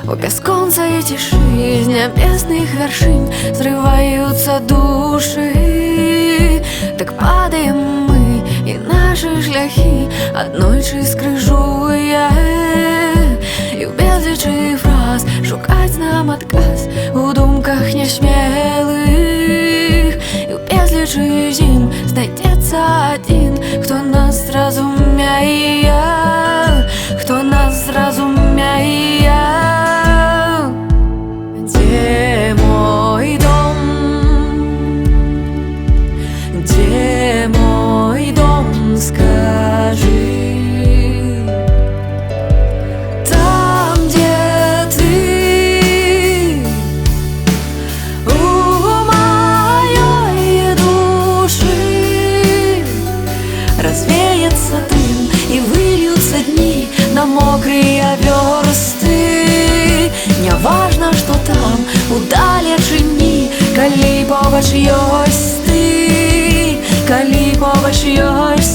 У бясконца і цішы з нябесных вяршынь зрываюцца душы. Так падаем мы, і нашы шляхі аднойчы скрыжуе. І ў безлічы фраз шукаць нам адказ у думках нясмелых. І ў безлічы зім знайдзецца адзін, хто нас зразумее, хто нас зразумее. Где мой дом? Где мой дом? Скажи. Там, где ты, у моей души развеется дым и выльются дни на мокрые версты. Не важно, что там удалечыні, калі побач ёсць ты, калі побач ёсць